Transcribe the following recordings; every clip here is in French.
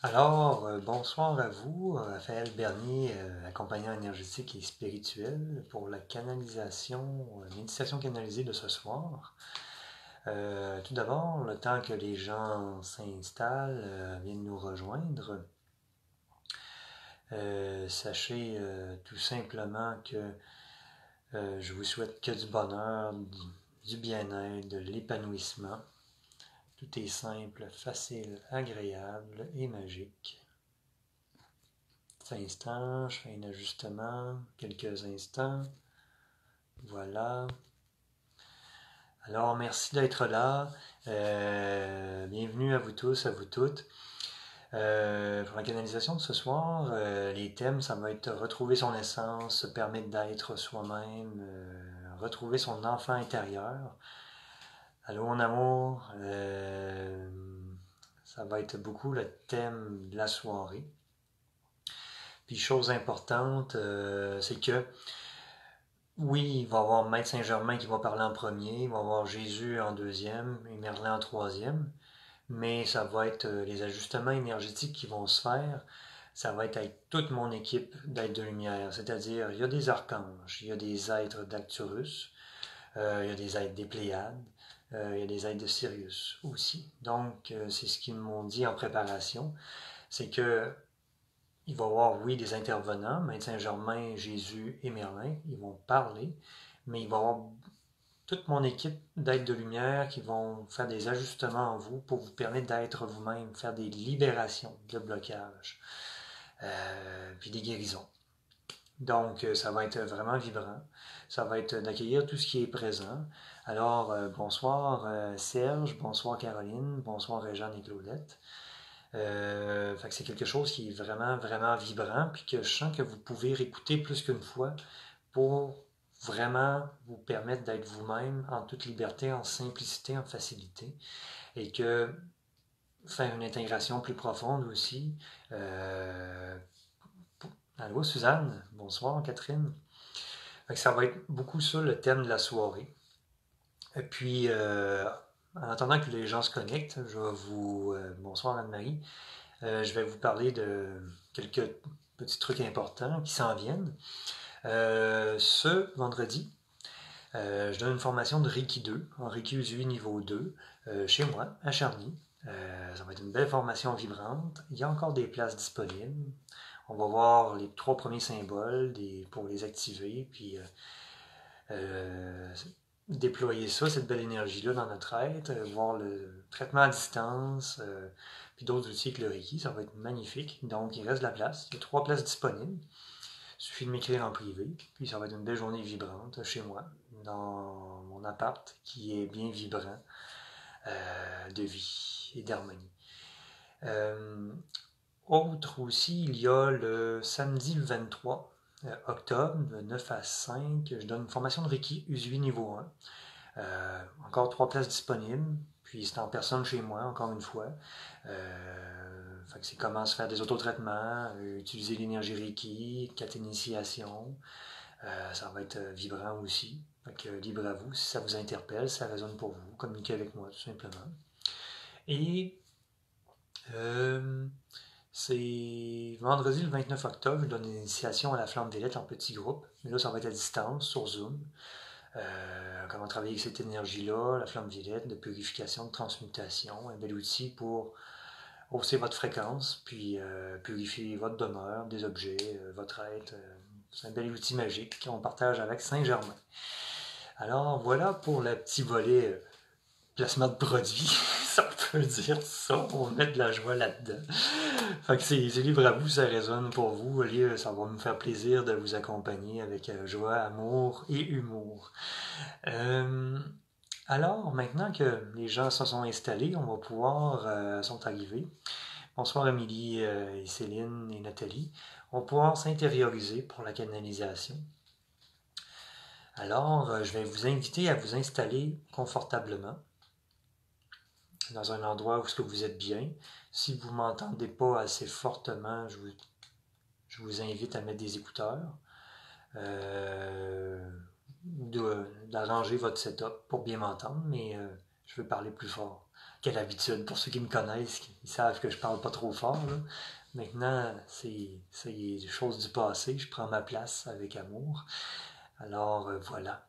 Bonsoir à vous, Raphaël Bernier, accompagnant énergétique et spirituel, pour la canalisation, méditation canalisée de ce soir. Tout d'abord, le temps que les gens s'installent, viennent nous rejoindre, sachez tout simplement que je vous souhaite que du bonheur, du bien-être, de l'épanouissement. Tout est simple, facile, agréable et magique. Petit instant, je fais un ajustement, quelques instants. Voilà. Alors, merci d'être là. Bienvenue à vous tous, à vous toutes. Pour la canalisation de ce soir, les thèmes, ça va être retrouver son essence, se permettre d'être soi-même, retrouver son enfant intérieur. Allô, mon amour. Ça va être beaucoup le thème de la soirée. Puis, chose importante, c'est que oui, il va y avoir Maître Saint-Germain qui va parler en premier, il va y avoir Jésus en deuxième et Merlin en troisième, mais ça va être les ajustements énergétiques qui vont se faire, ça va être avec toute mon équipe d'êtres de lumière, c'est-à-dire il y a des archanges, il y a des êtres d'Acturus, il y a des êtres des Pléiades, il y a des êtres de Sirius aussi. Donc, c'est ce qu'ils m'ont dit en préparation, c'est que il va y avoir, oui, des intervenants, Maître Saint-Germain, Jésus et Merlin, ils vont parler, mais il va y avoir toute mon équipe d'êtres de lumière qui vont faire des ajustements en vous pour vous permettre d'être vous-même, faire des libérations de blocage, puis des guérisons. Donc, ça va être vraiment vibrant. Ça va être d'accueillir tout ce qui est présent. Alors, bonsoir Serge, bonsoir Caroline, bonsoir Réjeanne et Claudette. Fait que c'est quelque chose qui est vraiment, vraiment vibrant, puis que je sens que vous pouvez réécouter plus qu'une fois pour vraiment vous permettre d'être vous-même en toute liberté, en simplicité, en facilité, et que faire une intégration plus profonde aussi. Allô Suzanne, bonsoir Catherine. Fait que ça va être beaucoup ça le thème de la soirée. Et puis, en attendant que les gens se connectent, je vais vous... bonsoir Anne-Marie. Je vais vous parler de quelques petits trucs importants qui s'en viennent. Ce vendredi, je donne une formation de Reiki 2, en Reiki Usui niveau 2, chez moi, à Charny. Ça va être une belle formation vibrante. Il y a encore des places disponibles. On va voir les trois premiers symboles pour les activer, puis déployer ça, cette belle énergie-là dans notre être, voir le traitement à distance, puis d'autres outils que le Reiki, ça va être magnifique. Donc, il reste de la place. Il y a trois places disponibles. Il suffit de m'écrire en privé, puis ça va être une belle journée vibrante chez moi, dans mon appart qui est bien vibrant de vie et d'harmonie. Autre aussi, il y a le samedi 23 octobre, de 9 à 5, je donne une formation de Reiki Usui niveau 1. Encore trois places disponibles, puis c'est en personne chez moi, encore une fois. Fait que c'est comment se faire des autotraitements, utiliser l'énergie Reiki, 4 initiations. Ça va être vibrant aussi. Fait que libre à vous, si ça vous interpelle, si ça résonne pour vous, communiquez avec moi tout simplement. Et c'est vendredi le 29 octobre, je donne une initiation à la flamme violette en petit groupe. Mais là, ça va être à distance, sur Zoom. Comment travailler avec cette énergie-là, la flamme violette, de purification, de transmutation. Un bel outil pour hausser votre fréquence, puis purifier votre demeure, des objets, votre être. C'est un bel outil magique qu'on partage avec Saint-Germain. Alors voilà pour le petit volet placement de produits, si on peut dire ça, on va mettre de la joie là-dedans. Fait que c'est libre à vous, ça résonne pour vous. Ça va me faire plaisir de vous accompagner avec joie, amour et humour. Alors, maintenant que les gens se sont installés, on va pouvoir, sont arrivés. Bonsoir Amélie et Céline et Nathalie. On va pouvoir s'intérioriser pour la canalisation. Alors, je vais vous inviter à vous installer confortablement dans un endroit où vous êtes bien. Si vous ne m'entendez pas assez fortement, je vous invite à mettre des écouteurs, d'arranger votre setup pour bien m'entendre, mais je vais parler plus fort. quelle habitude. Pour ceux qui me connaissent, ils savent que je parle pas trop fort, là. Maintenant, c'est des choses du passé. Je prends ma place avec amour. Alors, voilà.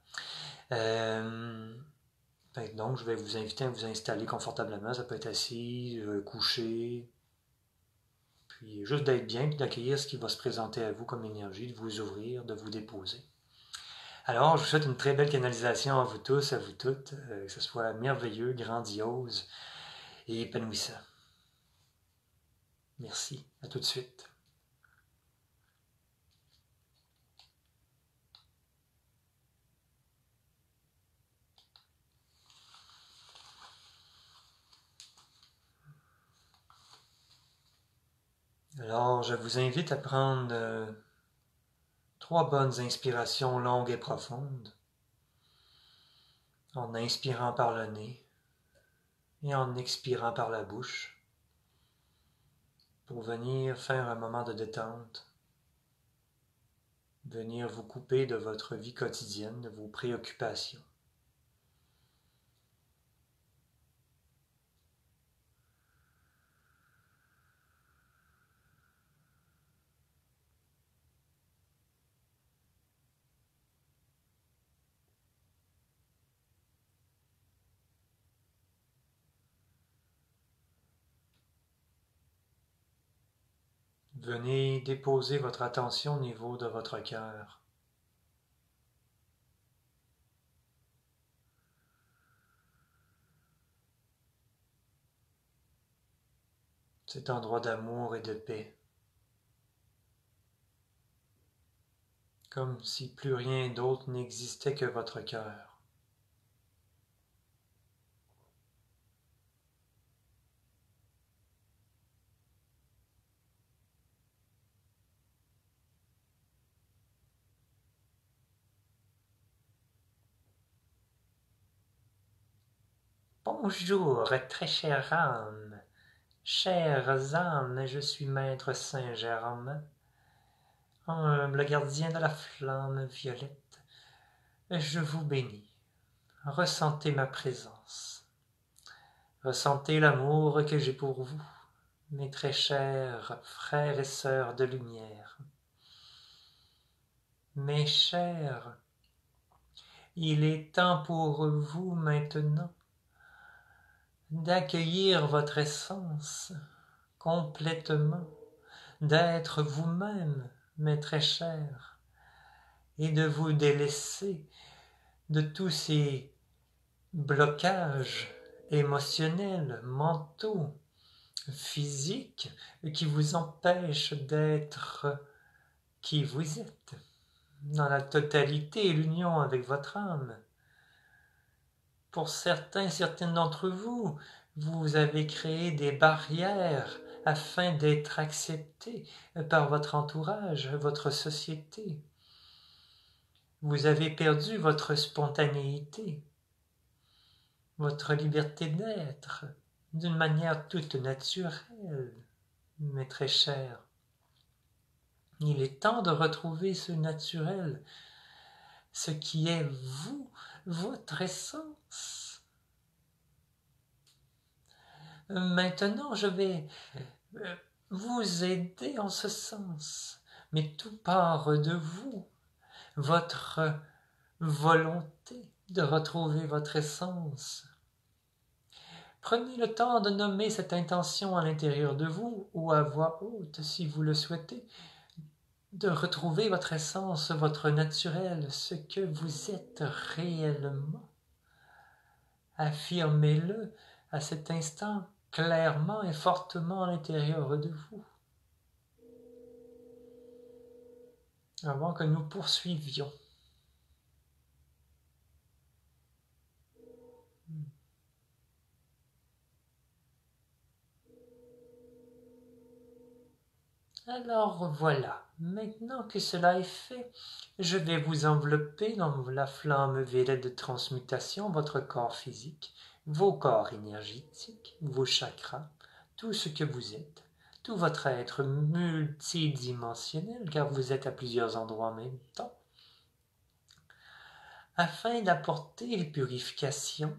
Donc, je vais vous inviter à vous installer confortablement. Ça peut être assis, couché, puis juste d'être bien, puis d'accueillir ce qui va se présenter à vous comme énergie, de vous ouvrir, de vous déposer. Alors, je vous souhaite une très belle canalisation à vous tous, à vous toutes, que ce soit merveilleux, grandiose et épanouissant. Merci. À tout de suite. Alors, je vous invite à prendre 3 bonnes inspirations longues et profondes, en inspirant par le nez et en expirant par la bouche, pour venir faire un moment de détente, venir vous couper de votre vie quotidienne, de vos préoccupations. Venez déposer votre attention au niveau de votre cœur. Cet endroit d'amour et de paix. Comme si plus rien d'autre n'existait que votre cœur. Bonjour, très chère âme. Chères âmes, je suis maître Saint-Germain, humble gardien de la flamme violette. Je vous bénis. Ressentez ma présence. Ressentez l'amour que j'ai pour vous, mes très chers frères et sœurs de lumière. Mes chers, il est temps pour vous maintenant d'accueillir votre essence complètement, d'être vous-même, mes très chers, et de vous délaisser de tous ces blocages émotionnels, mentaux, physiques, qui vous empêchent d'être qui vous êtes, dans la totalité et l'union avec votre âme. Pour certaines d'entre vous, vous avez créé des barrières afin d'être accepté par votre entourage, votre société. Vous avez perdu votre spontanéité, votre liberté d'être, d'une manière toute naturelle, mes très chers. Il est temps de retrouver ce naturel, ce qui est vous, votre essence. Maintenant, je vais vous aider en ce sens, mais tout part de vous, votre volonté de retrouver votre essence. Prenez le temps de nommer cette intention à l'intérieur de vous ou à voix haute si vous le souhaitez, de retrouver votre essence, votre naturel, ce que vous êtes réellement. Affirmez-le à cet instant clairement et fortement à l'intérieur de vous. Avant que nous poursuivions. Alors voilà, maintenant que cela est fait, je vais vous envelopper dans la flamme violette de transmutation, votre corps physique, vos corps énergétiques, vos chakras, tout ce que vous êtes, tout votre être multidimensionnel, car vous êtes à plusieurs endroits en même temps, afin d'apporter les purifications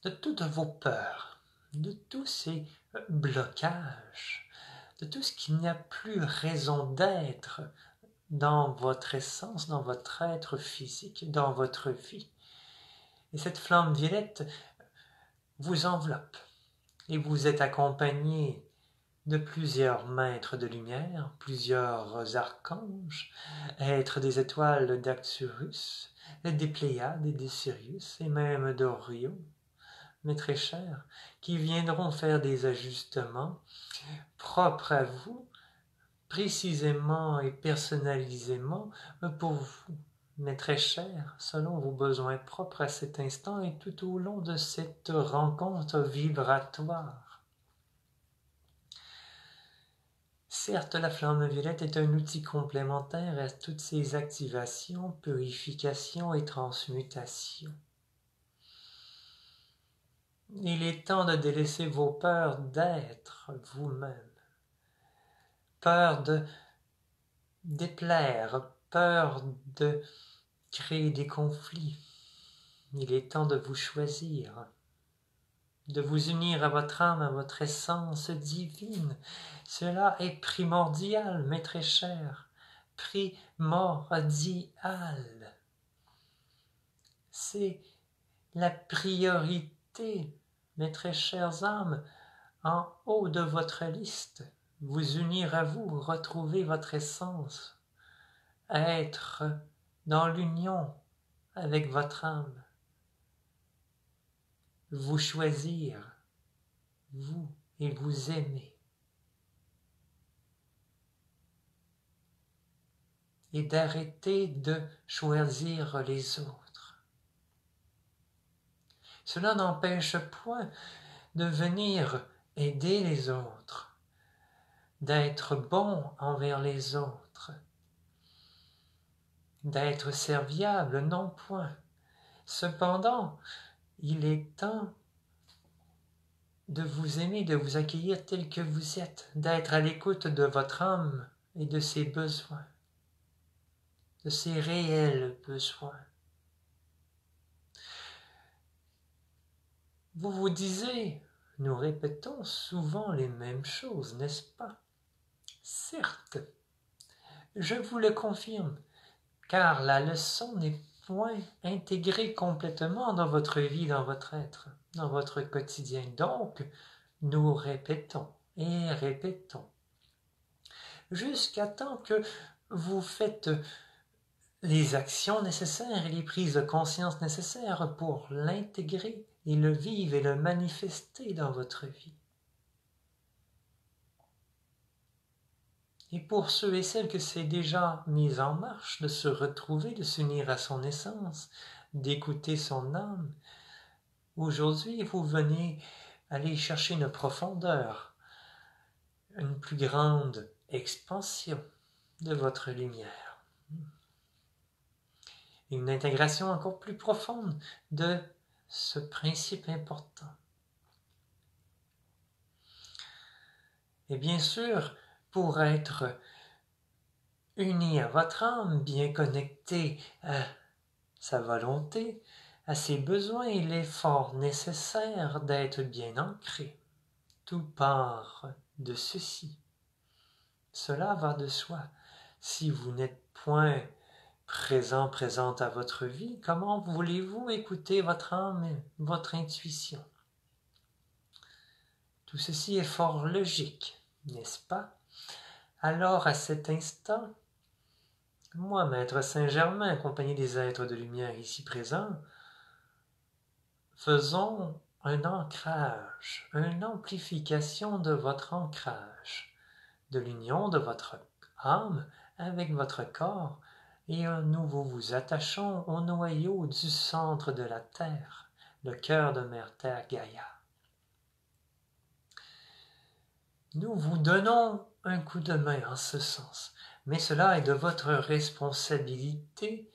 de toutes vos peurs, de tous ces blocages, de tout ce qui n'a plus raison d'être dans votre essence, dans votre être physique, dans votre vie. Et cette flamme violette vous enveloppe et vous êtes accompagné de plusieurs maîtres de lumière, plusieurs archanges, êtres des étoiles d'Arcturus, des Pléiades et des Sirius, et même d'Orion, mes très chers, qui viendront faire des ajustements propres à vous, précisément et personnalisément pour vous, mes très chers, selon vos besoins propres à cet instant et tout au long de cette rencontre vibratoire. Certes, la flamme violette est un outil complémentaire à toutes ces activations, purifications et transmutations. Il est temps de délaisser vos peurs d'être vous-même, peur de déplaire, peur de créer des conflits. Il est temps de vous choisir, de vous unir à votre âme, à votre essence divine. Cela est primordial, mes très chers, primordial. C'est la priorité, mes très chères âmes, en haut de votre liste. Vous unir à vous, retrouver votre essence, être dans l'union avec votre âme. Vous choisir, vous et vous aimer. Et d'arrêter de choisir les autres. Cela n'empêche point de venir aider les autres, d'être bon envers les autres, d'être serviable, non point. Cependant, il est temps de vous aimer, de vous accueillir tel que vous êtes, d'être à l'écoute de votre âme et de ses besoins, de ses réels besoins. Vous vous disiez, nous répétons souvent les mêmes choses, n'est-ce pas? Certes, je vous le confirme, car la leçon n'est point intégrée complètement dans votre vie, dans votre être, dans votre quotidien. Donc, nous répétons et répétons, jusqu'à temps que vous faites les actions nécessaires et les prises de conscience nécessaires pour l'intégrer et le vivre et le manifester dans votre vie. Et pour ceux et celles que c'est déjà mis en marche de se retrouver, de s'unir à son essence, d'écouter son âme, aujourd'hui vous venez aller chercher une profondeur, une plus grande expansion de votre lumière. Une intégration encore plus profonde de ce principe important. Et bien sûr, pour être uni à votre âme, bien connecté à sa volonté, à ses besoins, il est fort nécessaire d'être bien ancré. Tout part de ceci. Cela va de soi. Si vous n'êtes point présente à votre vie, comment voulez-vous écouter votre âme et votre intuition? Tout ceci est fort logique, n'est-ce pas? Alors, à cet instant, moi, Maître Saint-Germain, accompagné des êtres de lumière ici présents, faisons un ancrage, une amplification de votre ancrage, de l'union de votre âme avec votre corps, et nous vous attachons au noyau du centre de la Terre, le cœur de Mère Terre Gaïa. Nous vous donnons un coup de main en ce sens, mais cela est de votre responsabilité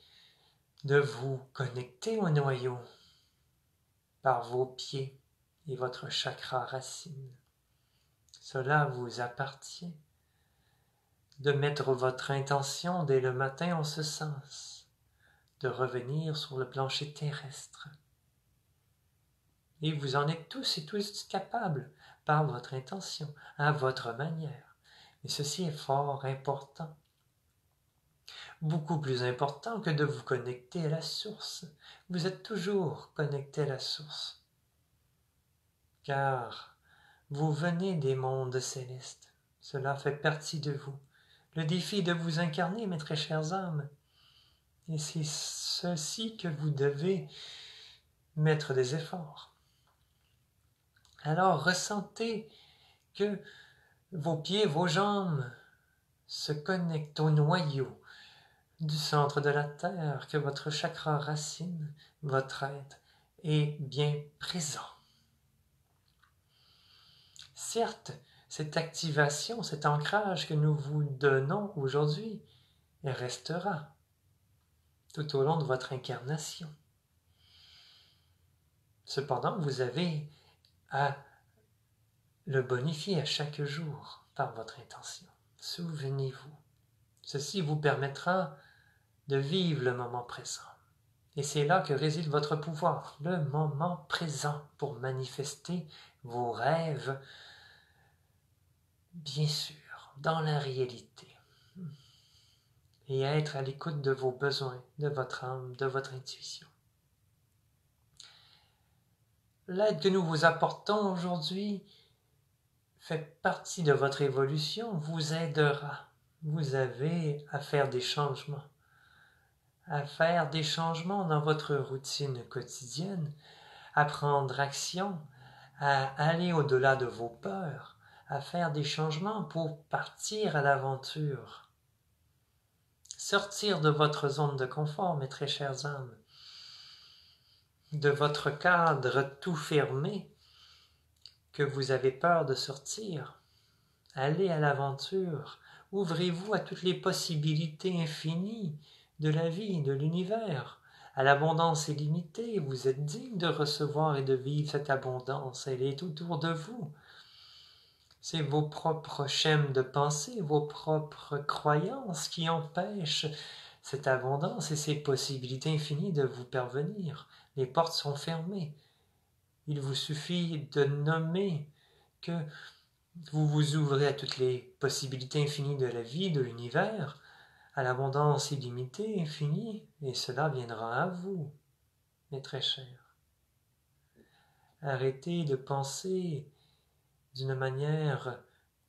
de vous connecter au noyau par vos pieds et votre chakra racine. Cela vous appartient de mettre votre intention dès le matin en ce sens, de revenir sur le plancher terrestre Et vous en êtes tous et tous capables par votre intention, à votre manière. Et ceci est fort important. Beaucoup plus important que de vous connecter à la source. Vous êtes toujours connecté à la source. Car vous venez des mondes célestes. Cela fait partie de vous. Le défi est de vous incarner, mes très chères âmes. Et c'est ceci que vous devez mettre des efforts. Alors ressentez que vos pieds, vos jambes se connectent au noyau du centre de la Terre, que votre chakra racine, votre être, est bien présent. Certes, cette activation, cet ancrage que nous vous donnons aujourd'hui, restera tout au long de votre incarnation. Cependant, vous avez à le bonifier à chaque jour par votre intention. Souvenez-vous. Ceci vous permettra de vivre le moment présent. Et c'est là que réside votre pouvoir, le moment présent, pour manifester vos rêves, bien sûr, dans la réalité. Et être à l'écoute de vos besoins, de votre âme, de votre intuition. L'aide que nous vous apportons aujourd'hui fait partie de votre évolution, vous aidera. Vous avez à faire des changements. À faire des changements dans votre routine quotidienne, à prendre action, à aller au-delà de vos peurs, à faire des changements pour partir à l'aventure. Sortir de votre zone de confort, mes très chères âmes, de votre cadre tout fermé, que vous avez peur de sortir. Allez à l'aventure, ouvrez-vous à toutes les possibilités infinies de la vie, de l'univers. À l'abondance illimitée, vous êtes digne de recevoir et de vivre cette abondance, elle est autour de vous. C'est vos propres schèmes de pensée, vos propres croyances qui empêchent cette abondance et ces possibilités infinies de vous parvenir. Les portes sont fermées. Il vous suffit de nommer que vous vous ouvrez à toutes les possibilités infinies de la vie, de l'univers, à l'abondance illimitée, infinie, et cela viendra à vous, mes très chers. Arrêtez de penser d'une manière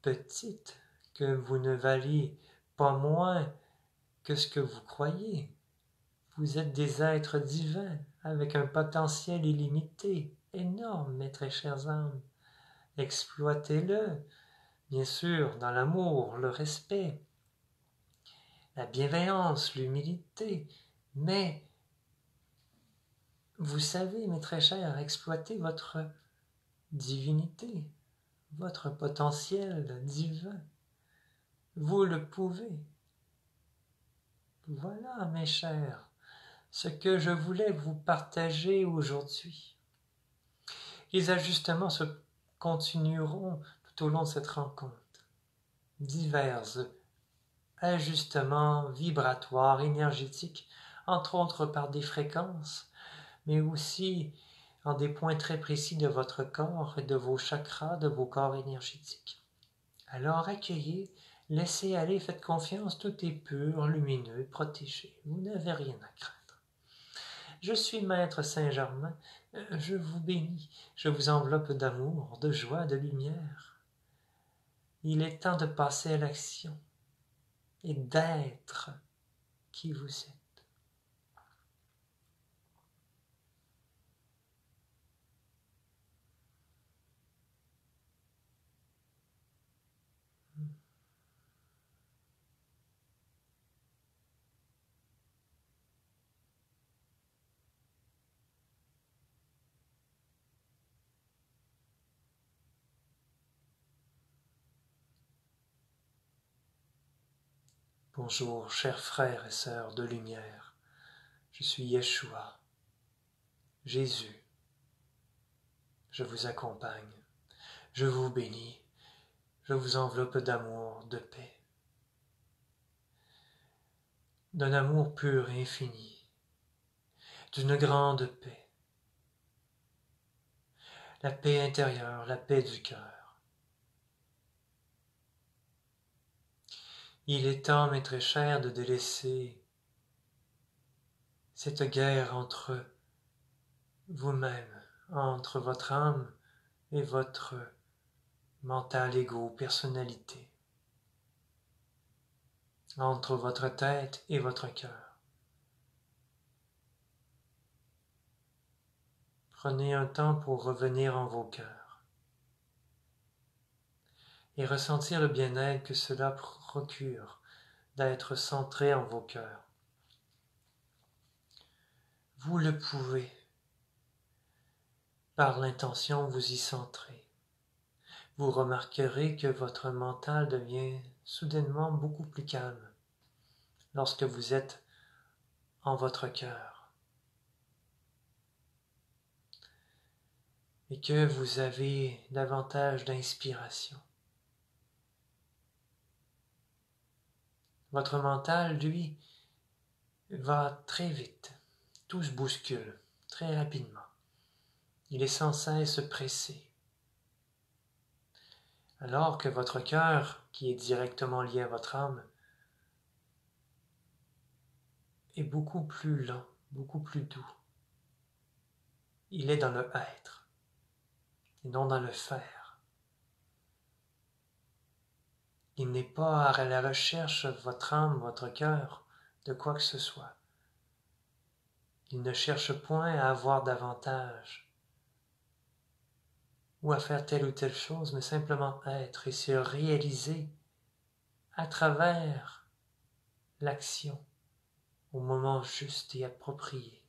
petite que vous ne valiez pas moins que ce que vous croyez. Vous êtes des êtres divins avec un potentiel illimité, énorme, mes très chères âmes. Exploitez-le, bien sûr, dans l'amour, le respect, la bienveillance, l'humilité, mais vous savez, mes très chers, exploitez votre divinité, votre potentiel divin. Vous le pouvez. Voilà, mes chers, ce que je voulais vous partager aujourd'hui. Les ajustements se continueront tout au long de cette rencontre. Divers ajustements vibratoires, énergétiques, entre autres par des fréquences, mais aussi en des points très précis de votre corps et de vos chakras, de vos corps énergétiques. Alors accueillez, laissez aller, faites confiance, tout est pur, lumineux, protégé. Vous n'avez rien à craindre. Je suis Maître Saint-Germain, je vous bénis, je vous enveloppe d'amour, de joie, de lumière. Il est temps de passer à l'action et d'être qui vous êtes. Bonjour, chers frères et sœurs de lumière. Je suis Yeshua, Jésus. Je vous accompagne, je vous bénis, je vous enveloppe d'amour, de paix, d'un amour pur et infini, d'une grande paix, la paix intérieure, la paix du cœur. Il est temps, mes très chers, de délaisser cette guerre entre vous-même, entre votre âme et votre mental, ego, personnalité, entre votre tête et votre cœur. Prenez un temps pour revenir en vos cœurs et ressentir le bien-être que cela procure d'être centré en vos cœurs. Vous le pouvez, par l'intention vous y centrer. Vous remarquerez que votre mental devient soudainement beaucoup plus calme lorsque vous êtes en votre cœur et que vous avez davantage d'inspiration. Votre mental, lui, va très vite, tout se bouscule très rapidement. Il est sans cesse pressé. Alors que votre cœur, qui est directement lié à votre âme, est beaucoup plus lent, beaucoup plus doux. Il est dans le être et non dans le faire. Il n'est pas à la recherche, votre âme, votre cœur, de quoi que ce soit. Il ne cherche point à avoir davantage ou à faire telle ou telle chose, mais simplement être et se réaliser à travers l'action au moment juste et approprié.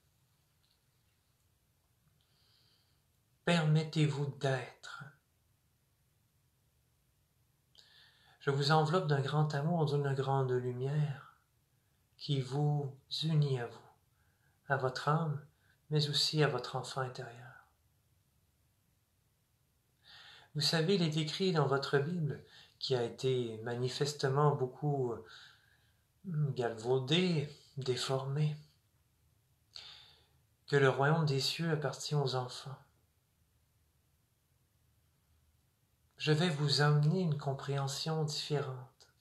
Permettez-vous d'être. Je vous enveloppe d'un grand amour, d'une grande lumière qui vous unit à vous, à votre âme, mais aussi à votre enfant intérieur. Vous savez, il est écrit dans votre Bible, qui a été manifestement beaucoup galvaudée, déformée, que le royaume des cieux appartient aux enfants. Je vais vous amener une compréhension différente.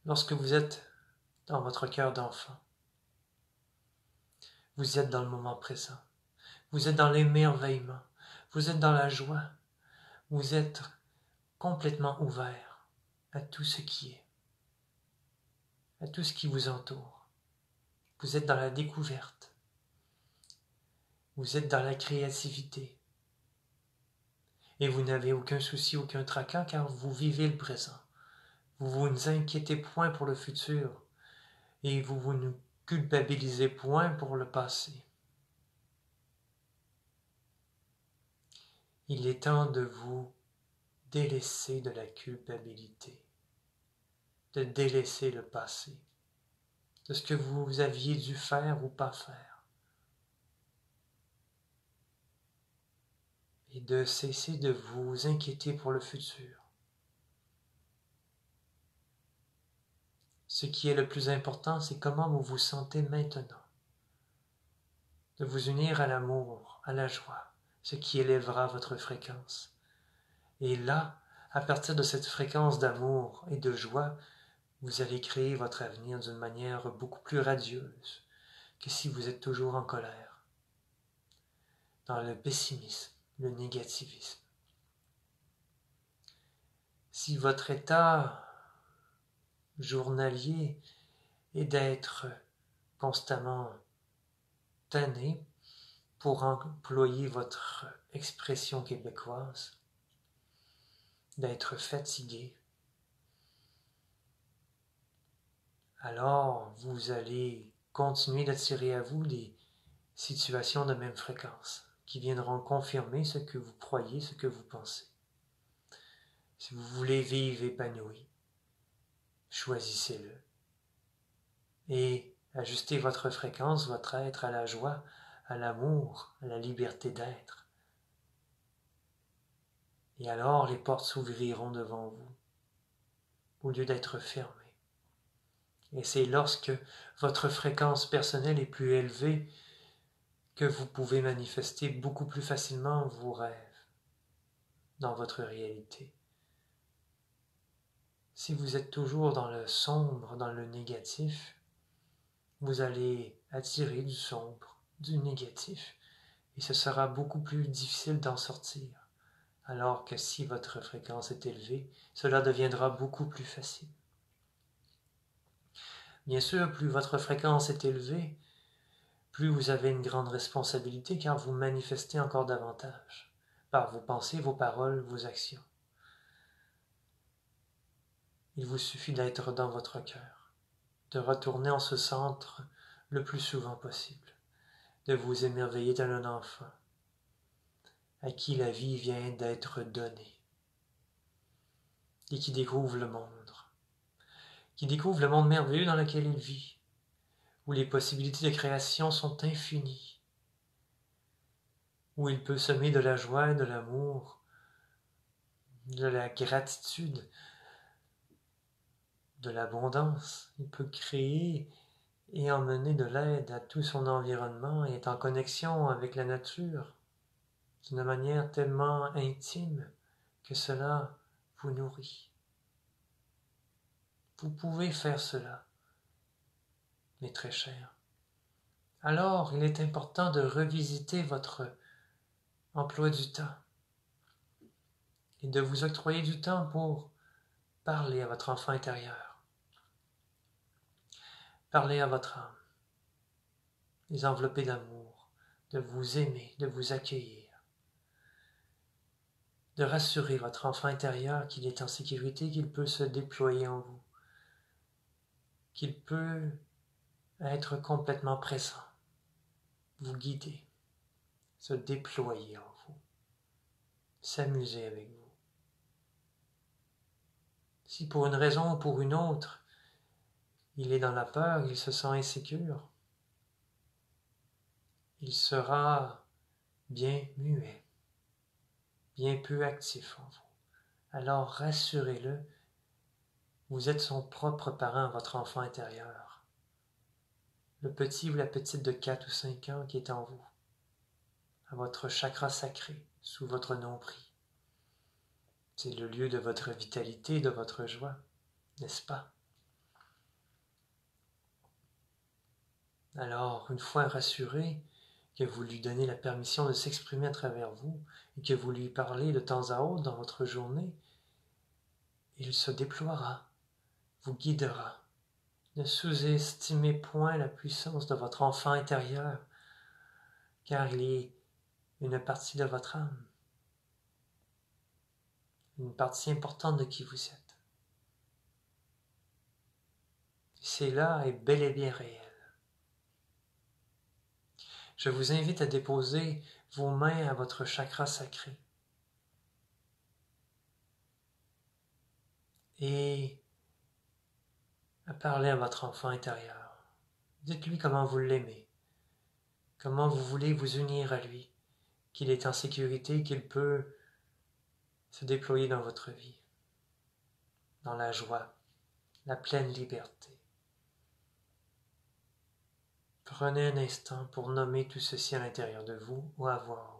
Lorsque vous êtes dans votre cœur d'enfant, vous êtes dans le moment présent, vous êtes dans l'émerveillement, vous êtes dans la joie, vous êtes complètement ouvert à tout ce qui est, à tout ce qui vous entoure. Vous êtes dans la découverte, vous êtes dans la créativité, et vous n'avez aucun souci, aucun tracas, car vous vivez le présent. Vous vous inquiétez point pour le futur, et vous ne culpabilisez point pour le passé. Il est temps de vous délaisser de la culpabilité, de délaisser le passé, de ce que vous aviez dû faire ou pas faire, et de cesser de vous inquiéter pour le futur. Ce qui est le plus important, c'est comment vous vous sentez maintenant. De vous unir à l'amour, à la joie, ce qui élèvera votre fréquence. Et là, à partir de cette fréquence d'amour et de joie, vous allez créer votre avenir d'une manière beaucoup plus radieuse que si vous êtes toujours en colère, dans le pessimisme, le négativisme. Si votre état journalier est d'être constamment tanné, pour employer votre expression québécoise, d'être fatigué, alors vous allez continuer d'attirer à vous des situations de même fréquence qui viendront confirmer ce que vous croyez, ce que vous pensez. Si vous voulez vivre épanoui, choisissez-le et ajustez votre fréquence, votre être à la joie, à l'amour, à la liberté d'être. Et alors les portes s'ouvriront devant vous, au lieu d'être fermées. Et c'est lorsque votre fréquence personnelle est plus élevée que vous pouvez manifester beaucoup plus facilement vos rêves dans votre réalité. Si vous êtes toujours dans le sombre, dans le négatif, vous allez attirer du sombre, du négatif, et ce sera beaucoup plus difficile d'en sortir. Alors que si votre fréquence est élevée, cela deviendra beaucoup plus facile. Bien sûr, plus votre fréquence est élevée, plus vous avez une grande responsabilité car vous manifestez encore davantage par vos pensées, vos paroles, vos actions. Il vous suffit d'être dans votre cœur, de retourner en ce centre le plus souvent possible, de vous émerveiller tel un enfant à qui la vie vient d'être donnée et qui découvre le monde merveilleux dans lequel il vit, où les possibilités de création sont infinies, où il peut semer de la joie, de l'amour, de la gratitude, de l'abondance. Il peut créer et emmener de l'aide à tout son environnement et est en connexion avec la nature d'une manière tellement intime que cela vous nourrit. Vous pouvez faire cela, mes très chers. Alors, il est important de revisiter votre emploi du temps et de vous octroyer du temps pour parler à votre enfant intérieur, parler à votre âme, les envelopper d'amour, de vous aimer, de vous accueillir, de rassurer votre enfant intérieur qu'il est en sécurité, qu'il peut se déployer en vous, qu'il peut être complètement présent, vous guider, se déployer en vous, s'amuser avec vous. Si pour une raison ou pour une autre, il est dans la peur, il se sent insécure, il sera bien muet, bien peu actif en vous. Alors rassurez-le, vous êtes son propre parent, votre enfant intérieur, le petit ou la petite de 4 ou 5 ans qui est en vous, à votre chakra sacré, sous votre nombril. C'est le lieu de votre vitalité, de votre joie, n'est-ce pas? Alors, une fois rassuré, que vous lui donnez la permission de s'exprimer à travers vous et que vous lui parlez de temps à autre dans votre journée, il se déploiera, vous guidera. Ne sous-estimez point la puissance de votre enfant intérieur, car il est une partie de votre âme, une partie importante de qui vous êtes. C'est là et bel et bien réel. Je vous invite à déposer vos mains à votre chakra sacré et à parler à votre enfant intérieur. Dites-lui comment vous l'aimez, comment vous voulez vous unir à lui, qu'il est en sécurité, qu'il peut se déployer dans votre vie, dans la joie, la pleine liberté. Prenez un instant pour nommer tout ceci à l'intérieur de vous ou à voix haute.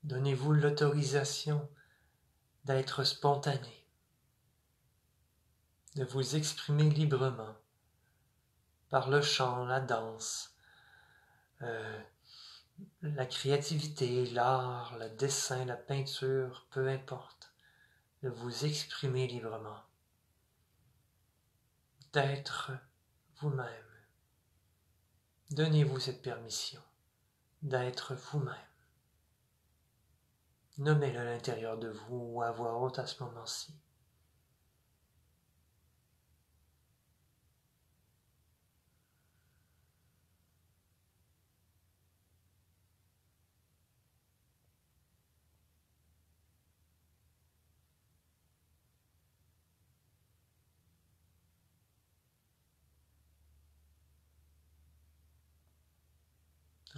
Donnez-vous l'autorisation d'être spontané, de vous exprimer librement par le chant, la danse, la créativité, l'art, le dessin, la peinture, peu importe, de vous exprimer librement, d'être vous-même. Donnez-vous cette permission d'être vous-même. Nommez-le à l'intérieur de vous ou à voix haute à ce moment-ci.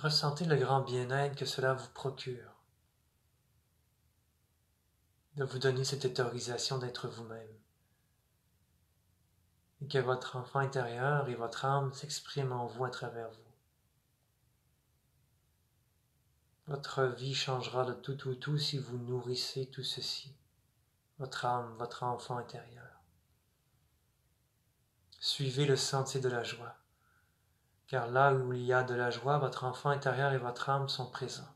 Ressentez le grand bien-être que cela vous procure, de vous donner cette autorisation d'être vous-même, et que votre enfant intérieur et votre âme s'expriment en vous à travers vous. Votre vie changera de tout au tout si vous nourrissez tout ceci, votre âme, votre enfant intérieur. Suivez le sentier de la joie, car là où il y a de la joie, votre enfant intérieur et votre âme sont présents,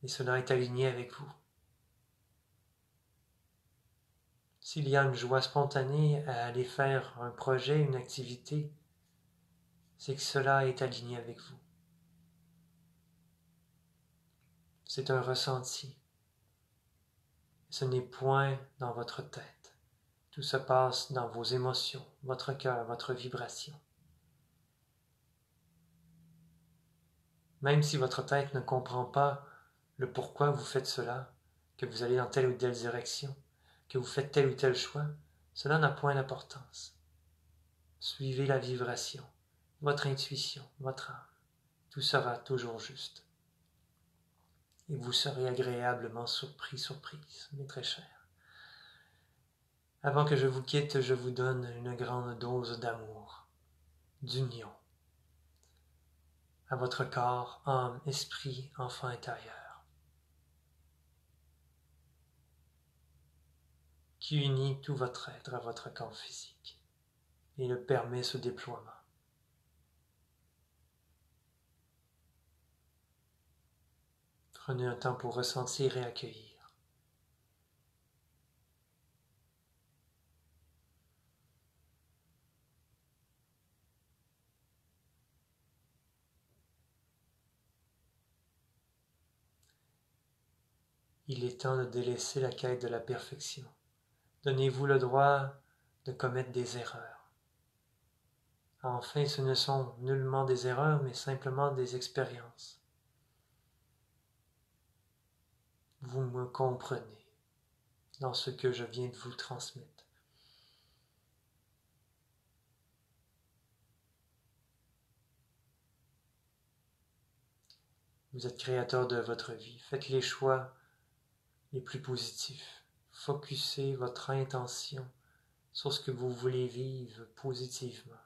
et cela est aligné avec vous. S'il y a une joie spontanée à aller faire un projet, une activité, c'est que cela est aligné avec vous. C'est un ressenti. Ce n'est point dans votre tête. Tout se passe dans vos émotions, votre cœur, votre vibration. Même si votre tête ne comprend pas le pourquoi vous faites cela, que vous allez dans telle ou telle direction, que vous faites tel ou tel choix, cela n'a point d'importance. Suivez la vibration, votre intuition, votre âme. Tout sera toujours juste. Et vous serez agréablement surpris, surprise, mes très chers. Avant que je vous quitte, je vous donne une grande dose d'amour, d'union, à votre corps, âme, esprit, enfant intérieur, qui unit tout votre être à votre corps physique et le permet ce déploiement. Prenez un temps pour ressentir et accueillir. Il est temps de délaisser la quête de la perfection. Donnez-vous le droit de commettre des erreurs. Enfin, ce ne sont nullement des erreurs, mais simplement des expériences. Vous me comprenez dans ce que je viens de vous transmettre. Vous êtes créateur de votre vie. Faites les choix les plus positifs. Focussez votre intention sur ce que vous voulez vivre positivement,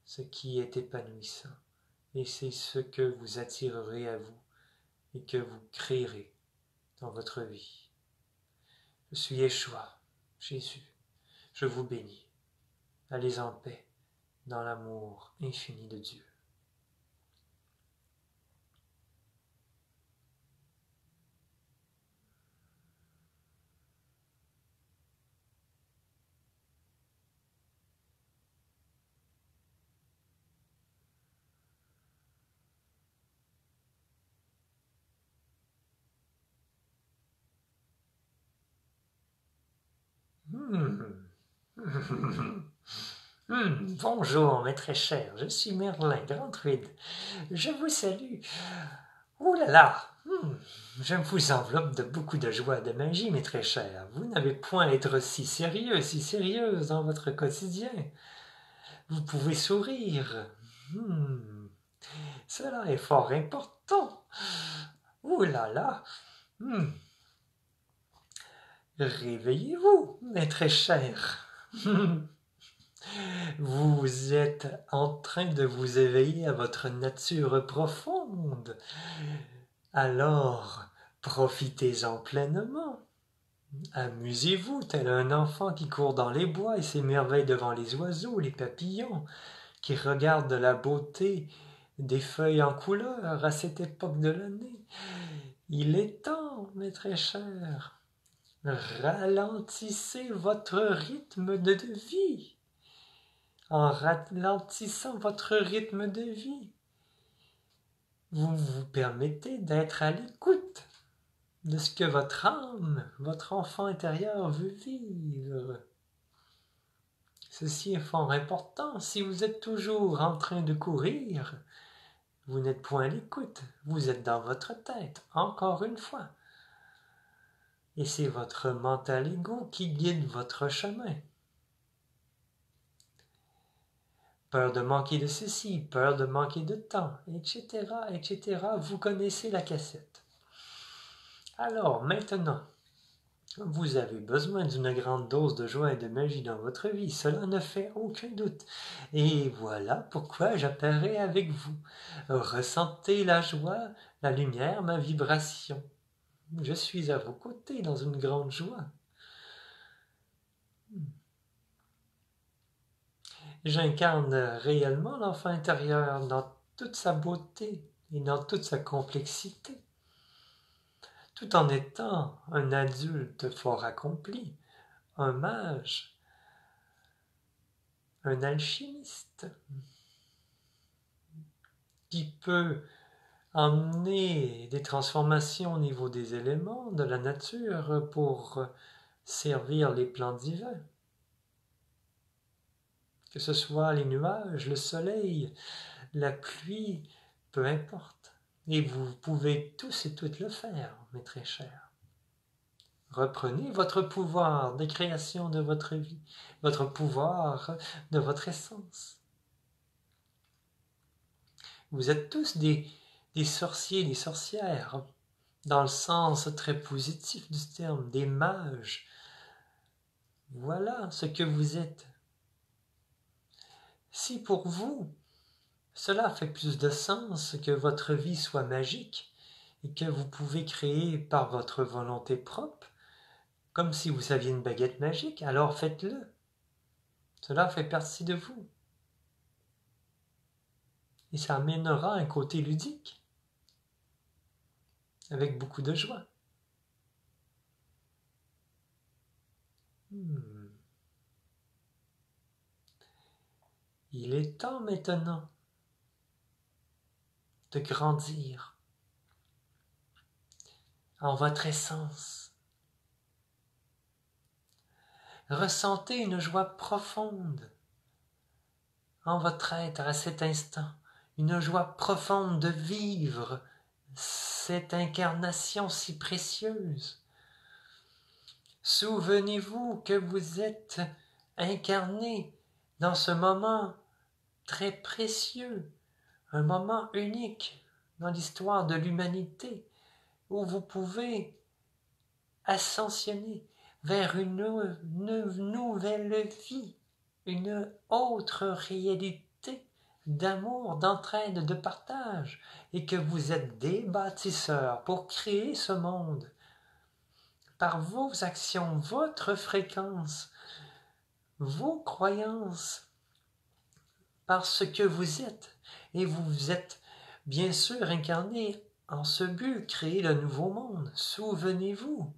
ce qui est épanouissant. Et c'est ce que vous attirerez à vous et que vous créerez dans votre vie. Je suis Yeshua, Jésus. Je vous bénis. Allez en paix dans l'amour infini de Dieu. Bonjour, mes très chers, je suis Merlin, grand druide. Je vous salue. Ouh là là, je vous enveloppe de beaucoup de joie, de magie, mes très chers. Vous n'avez point à être si sérieux, si sérieuse dans votre quotidien. Vous pouvez sourire. Cela est fort important. Ouh là là. Réveillez-vous, mes très chers. Vous êtes en train de vous éveiller à votre nature profonde. Alors, profitez-en pleinement. Amusez-vous tel un enfant qui court dans les bois et s'émerveille devant les oiseaux, les papillons, qui regardent la beauté des feuilles en couleur à cette époque de l'année. Il est temps, mes très chers. Ralentissez votre rythme de vie. En ralentissant votre rythme de vie, vous vous permettez d'être à l'écoute de ce que votre âme, votre enfant intérieur veut vivre. Ceci est fort important. Si vous êtes toujours en train de courir, vous n'êtes point à l'écoute. Vous êtes dans votre tête, encore une fois. Et c'est votre mental ego qui guide votre chemin. Peur de manquer de ceci, peur de manquer de temps, etc., etc. Vous connaissez la cassette. Alors, maintenant, vous avez besoin d'une grande dose de joie et de magie dans votre vie, cela ne fait aucun doute. Et voilà pourquoi j'apparais avec vous. Ressentez la joie, la lumière, ma vibration. Je suis à vos côtés dans une grande joie. J'incarne réellement l'enfant intérieur dans toute sa beauté et dans toute sa complexité, tout en étant un adulte fort accompli, un mage, un alchimiste, qui peut emmener des transformations au niveau des éléments de la nature pour servir les plans divins. Que ce soit les nuages, le soleil, la pluie, peu importe. Et vous pouvez tous et toutes le faire, mes très chers. Reprenez votre pouvoir de création de votre vie, votre pouvoir de votre essence. Vous êtes tous des sorciers, des sorcières, dans le sens très positif du terme, des mages. Voilà ce que vous êtes. Si pour vous, cela fait plus de sens que votre vie soit magique et que vous pouvez créer par votre volonté propre, comme si vous aviez une baguette magique, alors faites-le. Cela fait partie de vous. Et ça amènera un côté ludique, avec beaucoup de joie. Il est temps maintenant de grandir en votre essence. Ressentez une joie profonde en votre être à cet instant, une joie profonde de vivre cette incarnation si précieuse. Souvenez-vous que vous êtes incarné dans ce moment très précieux, un moment unique dans l'histoire de l'humanité, où vous pouvez ascensionner vers une nouvelle vie, une autre réalité d'amour, d'entraide, de partage, et que vous êtes des bâtisseurs pour créer ce monde par vos actions, votre fréquence, vos croyances, par ce que vous êtes. Et vous êtes bien sûr incarné en ce but, créer le nouveau monde. Souvenez-vous,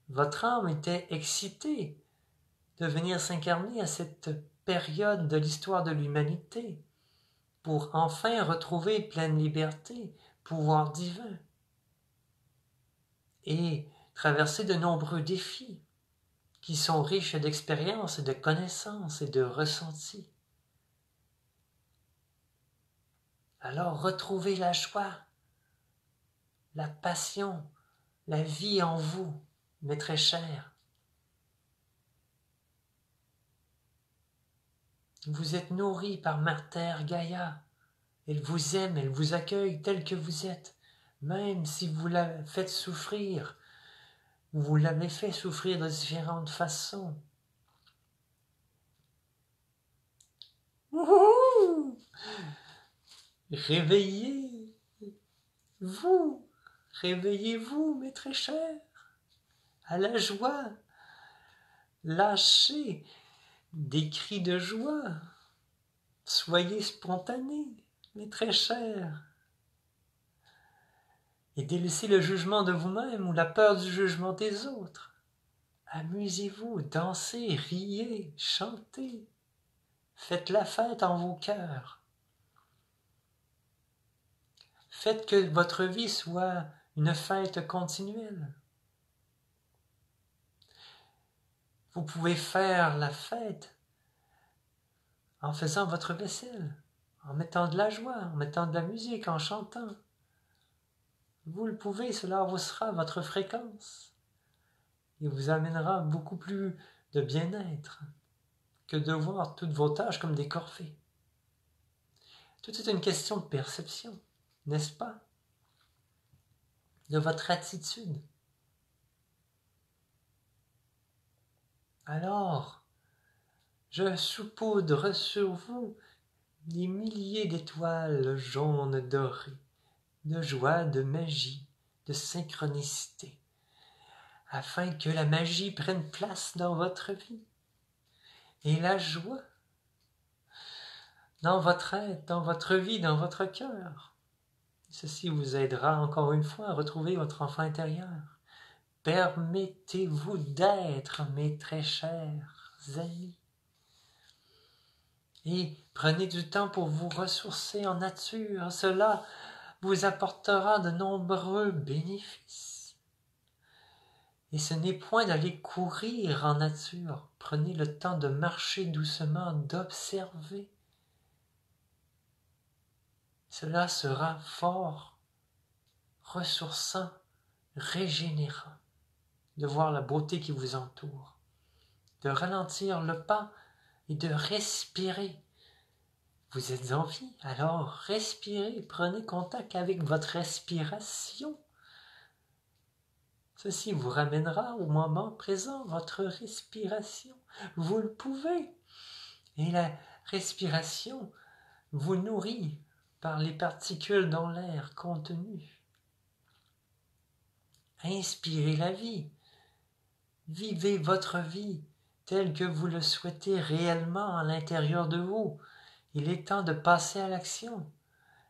votre âme était excitée de venir s'incarner à cette période de l'histoire de l'humanité pour enfin retrouver pleine liberté, pouvoir divin et traverser de nombreux défis qui sont riches d'expériences, de connaissances et de ressentis. Alors retrouvez la joie, la passion, la vie en vous, mes très chers. Vous êtes nourris par Mère Terre Gaïa. Elle vous aime, elle vous accueille tel que vous êtes, même si vous la faites souffrir. Vous l'avez fait souffrir de différentes façons. Wouhou! Réveillez-vous, réveillez-vous, mes très chers, à la joie. Lâchez des cris de joie. Soyez spontanés, mes très chers. Et délaissez le jugement de vous-même ou la peur du jugement des autres. Amusez-vous, dansez, riez, chantez. Faites la fête en vos cœurs. Faites que votre vie soit une fête continuelle. Vous pouvez faire la fête en faisant votre vaisselle, en mettant de la joie, en mettant de la musique, en chantant. Vous le pouvez, cela vous sera votre fréquence et vous amènera beaucoup plus de bien-être que de voir toutes vos tâches comme des corvées. Tout est une question de perception, n'est-ce pas? De votre attitude. Alors, je saupoudre sur vous des milliers d'étoiles jaunes dorées, de joie, de magie, de synchronicité, afin que la magie prenne place dans votre vie. Et la joie dans votre être, dans votre vie, dans votre cœur. Ceci vous aidera encore une fois à retrouver votre enfant intérieur. Permettez-vous d'être, mes très chers amis. Et prenez du temps pour vous ressourcer en nature. Cela vous apportera de nombreux bénéfices. Et ce n'est point d'aller courir en nature. Prenez le temps de marcher doucement, d'observer. Cela sera fort ressourçant, régénérant, de voir la beauté qui vous entoure, de ralentir le pas et de respirer. Vous êtes en vie, alors respirez, prenez contact avec votre respiration. Ceci vous ramènera au moment présent, votre respiration. Vous le pouvez. Et la respiration vous nourrit par les particules dans l'air contenu. Inspirez la vie. Vivez votre vie telle que vous le souhaitez réellement à l'intérieur de vous. Il est temps de passer à l'action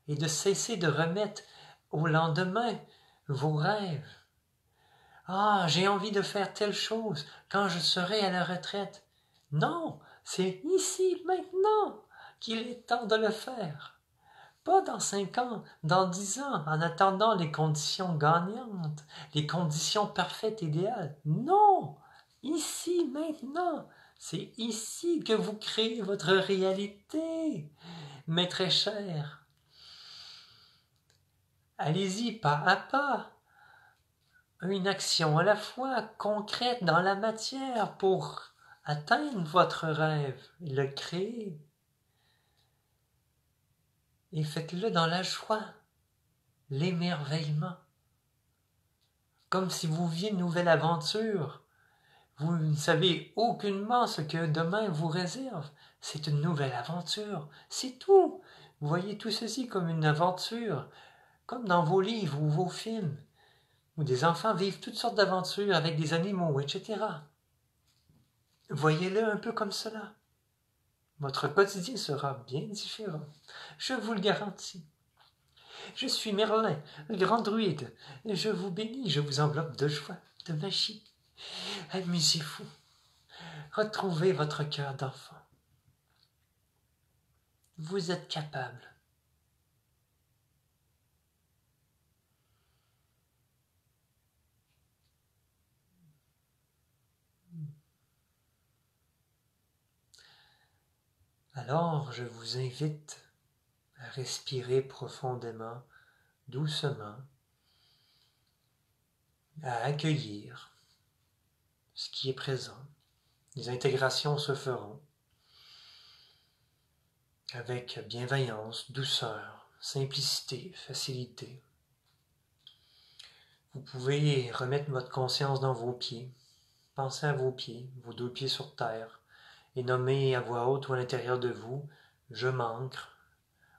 et de cesser de remettre au lendemain vos rêves. Ah, j'ai envie de faire telle chose quand je serai à la retraite. Non, c'est ici, maintenant, qu'il est temps de le faire. Pas dans 5 ans, dans 10 ans, en attendant les conditions gagnantes, les conditions parfaites, idéales. Non, ici, maintenant, c'est ici que vous créez votre réalité, mes très chers. Allez-y pas à pas, une action à la fois, concrète dans la matière pour atteindre votre rêve et le créer. Et faites-le dans la joie, l'émerveillement. Comme si vous viviez une nouvelle aventure. Vous ne savez aucunement ce que demain vous réserve. C'est une nouvelle aventure, c'est tout. Vous voyez tout ceci comme une aventure, comme dans vos livres ou vos films, où des enfants vivent toutes sortes d'aventures avec des animaux, etc. Voyez-le un peu comme cela. Votre quotidien sera bien différent, je vous le garantis. Je suis Merlin, le grand druide, et je vous bénis, je vous enveloppe de joie, de magie. Amusez-vous, retrouvez votre cœur d'enfant. Vous êtes capable. Alors, je vous invite à respirer profondément, doucement, à accueillir ce qui est présent. Les intégrations se feront avec bienveillance, douceur, simplicité, facilité. Vous pouvez remettre votre conscience dans vos pieds. Pensez à vos pieds, vos 2 pieds sur terre, et nommez à voix haute ou à l'intérieur de vous, je m'ancre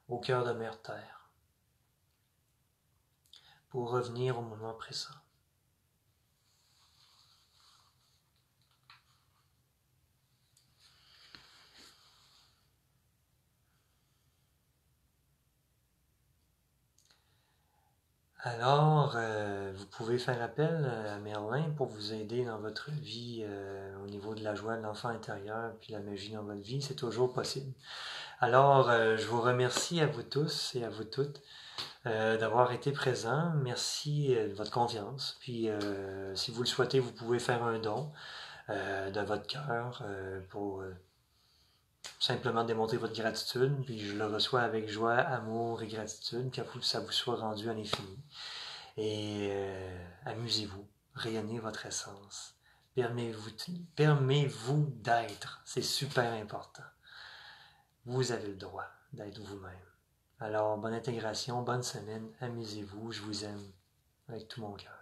au cœur de Mère Terre, pour revenir au moment présent. Alors, vous pouvez faire appel à Merlin pour vous aider dans votre vie au niveau de la joie de l'enfant intérieur puis la magie dans votre vie, c'est toujours possible. Alors, je vous remercie à vous tous et à vous toutes d'avoir été présents. Merci de votre confiance. Puis, si vous le souhaitez, vous pouvez faire un don de votre cœur pour simplement démontrer votre gratitude. Puis, je le reçois avec joie, amour et gratitude, que ça vous soit rendu à l'infini. Et amusez-vous, rayonnez votre essence. Permettez-vous d'être. C'est super important. Vous avez le droit d'être vous-même. Alors, bonne intégration, bonne semaine, amusez-vous, je vous aime avec tout mon cœur.